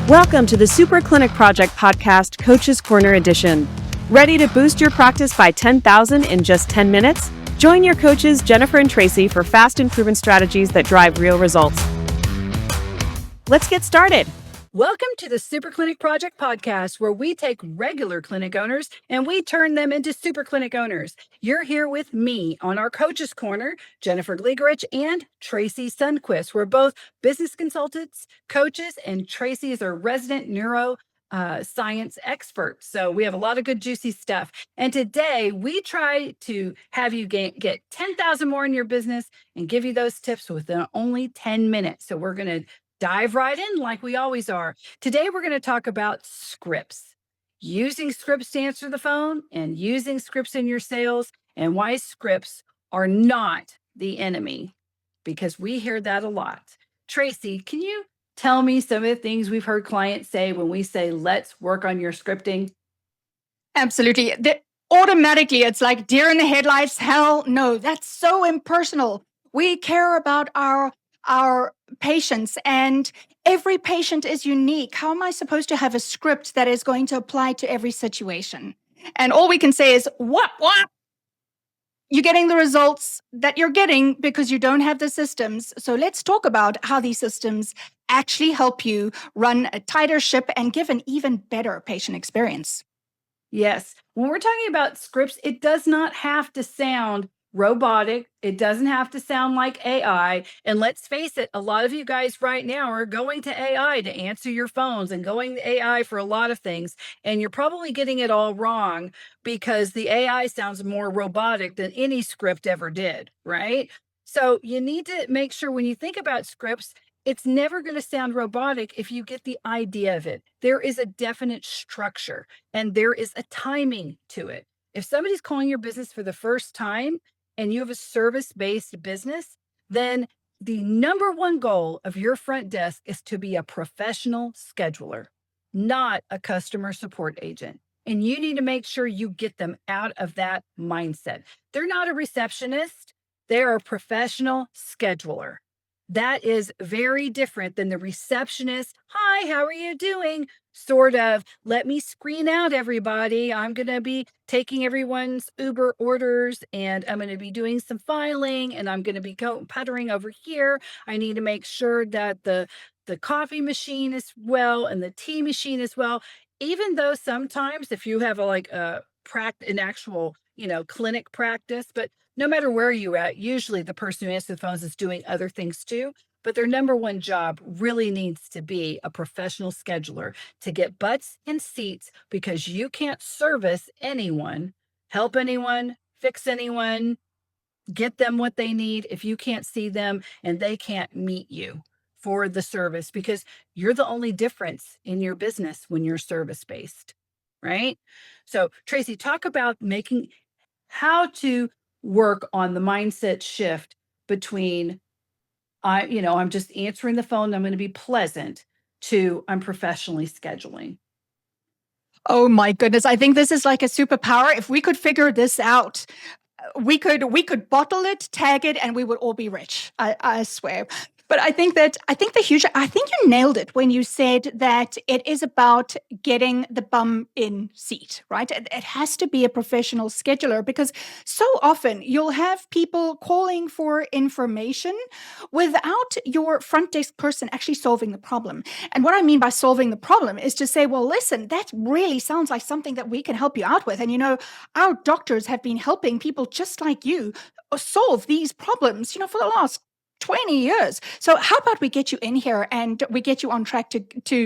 Welcome to the Super Clinic Project Podcast Coach's Corner Edition. Ready to boost your practice by 10,000 in just 10 minutes? Join your coaches, Jennifer and Tracey, for fast and proven strategies that drive real results. Let's get started. Welcome to the Super Clinic Project Podcast, where we take regular clinic owners and we turn them into super clinic owners. You're here with me on our Coach's Corner, Jennifer Glegerich and Tracey Sundquist. We're both business consultants, coaches, and Tracey is our resident neuro science expert. So we have a lot of good, juicy stuff. And today we try to have you get 10,000 more in your business and give you those tips within only 10 minutes. So we're going to dive right in like we always are. Today, we're going to talk about scripts, using scripts to answer the phone and using scripts in your sales, and why scripts are not the enemy, because we hear that a lot. Tracey, can you tell me some of the things we've heard clients say when we say, let's work on your scripting? Absolutely. Automatically, it's like deer in the headlights. Hell no, that's so impersonal. We care about our patients, and every patient is unique. How am I supposed to have a script that is going to apply to every situation? And all we can say is, what? You're getting the results that you're getting because you don't have the systems. So let's talk about how these systems actually help you run a tighter ship and give an even better patient experience. Yes. When we're talking about scripts, it does not have to sound robotic. It doesn't have to sound like AI. And let's face it, a lot of you guys right now are going to AI to answer your phones and going to AI for a lot of things. And you're probably getting it all wrong because the AI sounds more robotic than any script ever did, right? So you need to make sure when you think about scripts, it's never going to sound robotic if you get the idea of it. There is a definite structure and there is a timing to it. If somebody's calling your business for the first time and you have a service-based business, then the number one goal of your front desk is to be a professional scheduler, not a customer support agent. And you need to make sure you get them out of that mindset. They're not a receptionist. They're a professional scheduler. That is very different than the receptionist. Hi, how are you doing? Sort of, let me screen out everybody. I'm going to be taking everyone's Uber orders and I'm going to be doing some filing and I'm going to be puttering over here. I need to make sure that the coffee machine is well and the tea machine is well. Even though sometimes if you have an actual, clinic practice, but no matter where you're at, usually the person who answers the phones is doing other things too. But their number one job really needs to be a professional scheduler to get butts in seats, because you can't service anyone, help anyone, fix anyone, get them what they need if you can't see them and they can't meet you for the service, because you're the only difference in your business when you're service-based, right? So Tracey, talk about how to work on the mindset shift between I'm just answering the phone, I'm going to be pleasant, to I'm professionally scheduling. Oh my goodness, I think this is like a superpower. If we could figure this out, we could bottle it, tag it, and we would all be rich. I swear. But I think you nailed it when you said that it is about getting the bum in seat, right? It has to be a professional scheduler, because so often you'll have people calling for information without your front desk person actually solving the problem. And what I mean by solving the problem is to say, well, listen, that really sounds like something that we can help you out with. And, our doctors have been helping people just like you solve these problems, for the last 20 years. So how about we get you in here and we get you on track to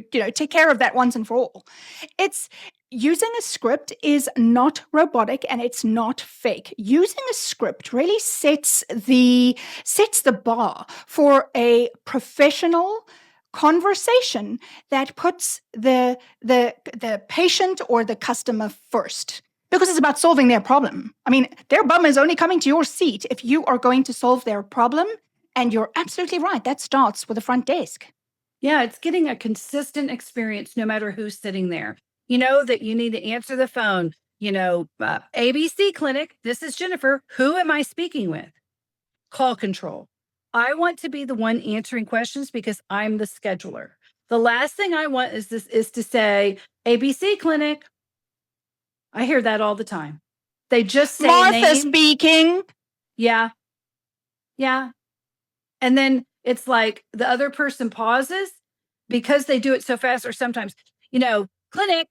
take care of that once and for all? It's using a script is not robotic and it's not fake. Using a script really sets the bar for a professional conversation that puts the patient or the customer first, because it's about solving their problem. I mean, their bum is only coming to your seat if you are going to solve their problem. And you're absolutely right. That starts with the front desk. Yeah, it's getting a consistent experience no matter who's sitting there. You know that you need to answer the phone. ABC Clinic, this is Jennifer. Who am I speaking with? Call control. I want to be the one answering questions because I'm the scheduler. The last thing I want is to say ABC clinic. I hear that all the time. They just say Martha name. speaking. Yeah. Yeah. And then it's like the other person pauses because they do it so fast, or sometimes, clinic,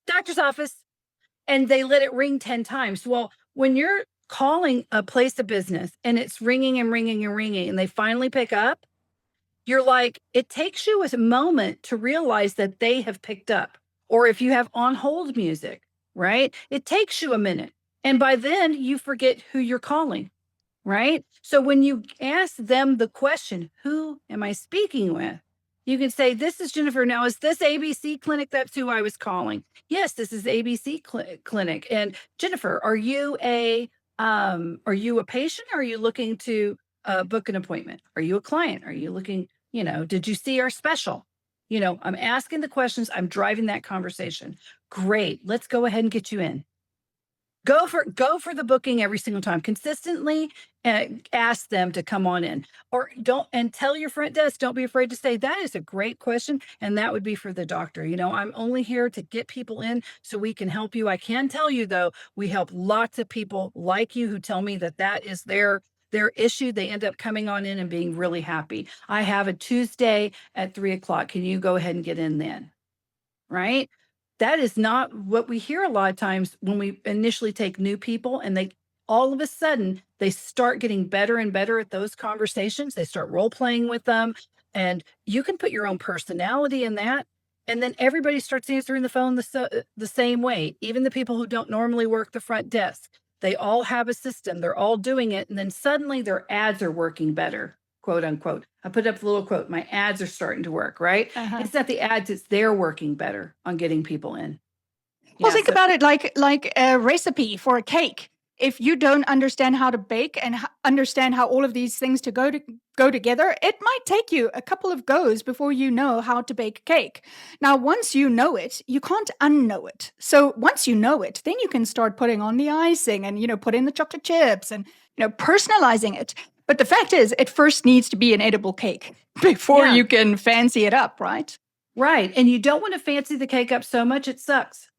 doctor's office, and they let it ring 10 times. Well, when you're calling a place of business and it's ringing and ringing and ringing, and they finally pick up, you're like, it takes you a moment to realize that they have picked up. Or if you have on hold music, right? It takes you a minute. And by then you forget who you're calling, right? So when you ask them the question, who am I speaking with? You can say, this is Jennifer. Now, is this ABC clinic? That's who I was calling. Yes, this is ABC clinic. And Jennifer, are you a patient? Or are you looking to book an appointment? Are you a client? Are you looking, did you see our special? I'm asking the questions. I'm driving that conversation. Great. Let's go ahead and get you in. Go for the booking every single time. Consistently ask them to come on in, or and tell your front desk, don't be afraid to say, that is a great question. And that would be for the doctor. I'm only here to get people in so we can help you. I can tell you though, we help lots of people like you who tell me that is their issue. They end up coming on in and being really happy. I have a Tuesday at 3:00. Can you go ahead and get in then? Right? That is not what we hear a lot of times when we initially take new people, and they all of a sudden they start getting better and better at those conversations. They start role playing with them, and you can put your own personality in that. And then everybody starts answering the phone the same way. Even the people who don't normally work the front desk, they all have a system. They're all doing it. And then suddenly their ads are working better, quote unquote. I put up the little quote, my ads are starting to work, right? It's not the ads, it's they're working better on getting people in. Well, think about it like a recipe for a cake. If you don't understand how to bake and understand how all of these things to go together, it might take you a couple of goes before you know how to bake a cake. Now, once you know it, you can't unknow it. So once you know it, then you can start putting on the icing and put in the chocolate chips and personalizing it. But the fact is, it first needs to be an edible cake before you can fancy it up, right? Right. And you don't want to fancy the cake up so much it sucks.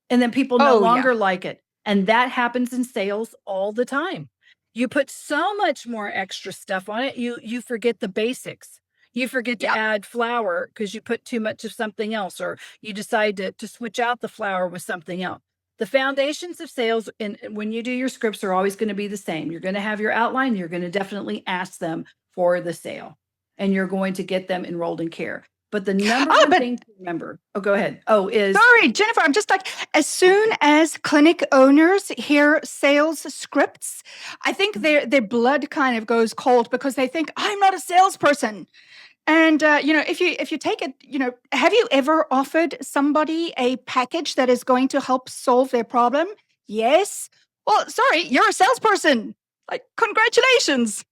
And then people no longer like it. And that happens in sales all the time. You put so much more extra stuff on it, you forget the basics. You forget to add flour because you put too much of something else, or you decide to switch out the flour with something else. The foundations of sales, and when you do your scripts, are always going to be the same. You're going to have your outline. You're going to definitely ask them for the sale, and you're going to get them enrolled in care. But the number one thing to remember, go ahead. Sorry, Jennifer, I'm just like, as soon as clinic owners hear sales scripts, I think their blood kind of goes cold because they think, I'm not a salesperson. And, if you take it, have you ever offered somebody a package that is going to help solve their problem? Yes. Well, sorry, you're a salesperson. Like, congratulations.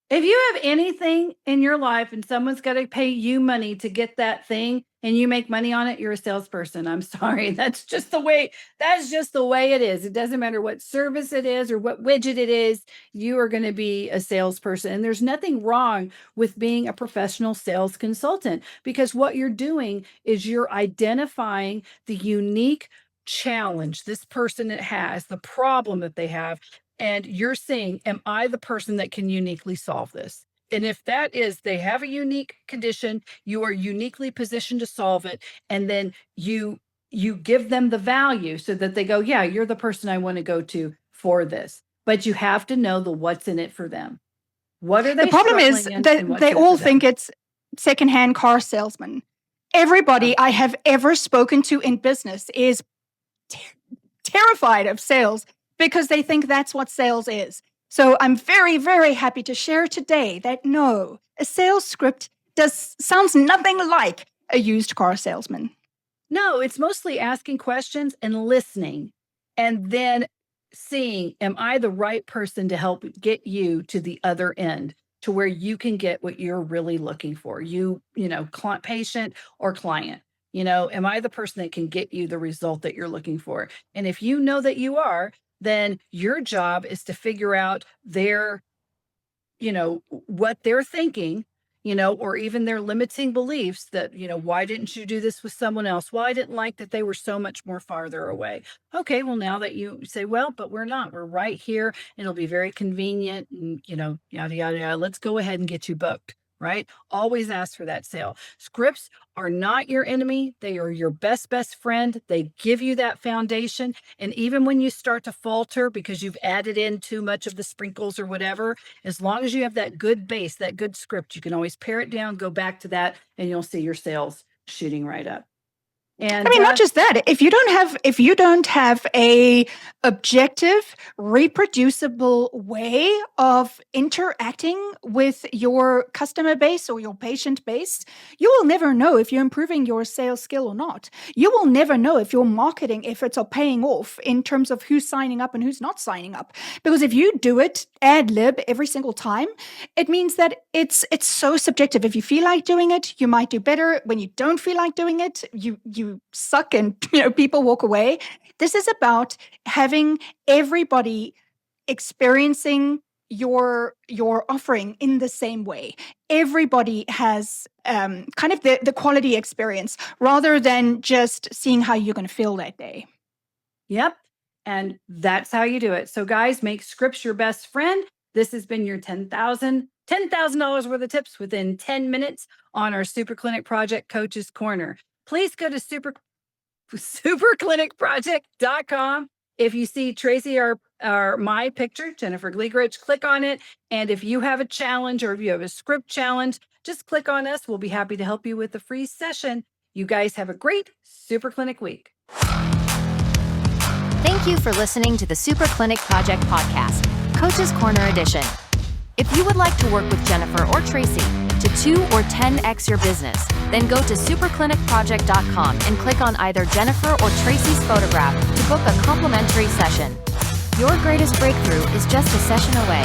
If you have anything in your life and someone's got to pay you money to get that thing and you make money on it, you're a salesperson. I'm sorry. That's just the way it is. It doesn't matter what service it is or what widget it is. You are going to be a salesperson. And there's nothing wrong with being a professional sales consultant, because what you're doing is you're identifying the unique challenge this person has, the problem that they have. And you're saying, am I the person that can uniquely solve this? And if that is, they have a unique condition, you are uniquely positioned to solve it. And then you give them the value so that they go, yeah, you're the person I want to go to for this. But you have to know the what's in it for them. What are they? The problem is that they all think it's secondhand car salesman. Everybody I have ever spoken to in business is terrified of sales, because they think that's what sales is. So I'm very, very happy to share today that no, a sales script sounds nothing like a used car salesman. No, it's mostly asking questions and listening, and then seeing, am I the right person to help get you to the other end, to where you can get what you're really looking for? Patient or client. Am I the person that can get you the result that you're looking for? And if you know that you are, then your job is to figure out what they're thinking or even their limiting beliefs that, why didn't you do this with someone else? Well, I didn't like that they were so much more farther away. Okay, well, now that you say, well, but we're not, we're right here. It'll be very convenient and, yada, yada, yada. Let's go ahead and get you booked. Right? Always ask for that sale. Scripts are not your enemy. They are your best friend. They give you that foundation. And even when you start to falter because you've added in too much of the sprinkles or whatever, as long as you have that good base, that good script, you can always pare it down, go back to that, and you'll see your sales shooting right up. And I mean, not just that. If you don't have a objective, reproducible way of interacting with your customer base or your patient base, you will never know if you're improving your sales skill or not. You will never know if your marketing efforts are paying off in terms of who's signing up and who's not signing up. Because if you do it ad lib every single time, it means that it's so subjective. If you feel like doing it, you might do better. When you don't feel like doing it, you suck and people walk away. This is about having everybody experiencing your offering in the same way. Everybody has kind of the quality experience rather than just seeing how you're going to feel that day. Yep. And that's how you do it. So guys, make scripts your best friend. This has been your $10,000 worth of tips within 10 minutes on our Super Clinic Project Coaches Corner. Please go to superclinicproject.com. If you see Tracey or my picture, Jennifer Gleegrich, click on it. And if you have a challenge or if you have a script challenge, just click on us. We'll be happy to help you with a free session. You guys have a great Super Clinic week. Thank you for listening to the Super Clinic Project Podcast, Coach's Corner Edition. If you would like to work with Jennifer or Tracey to 2 or 10x your business, then go to superclinicproject.com and click on either Jennifer or Tracey's photograph to book a complimentary session. Your greatest breakthrough is just a session away.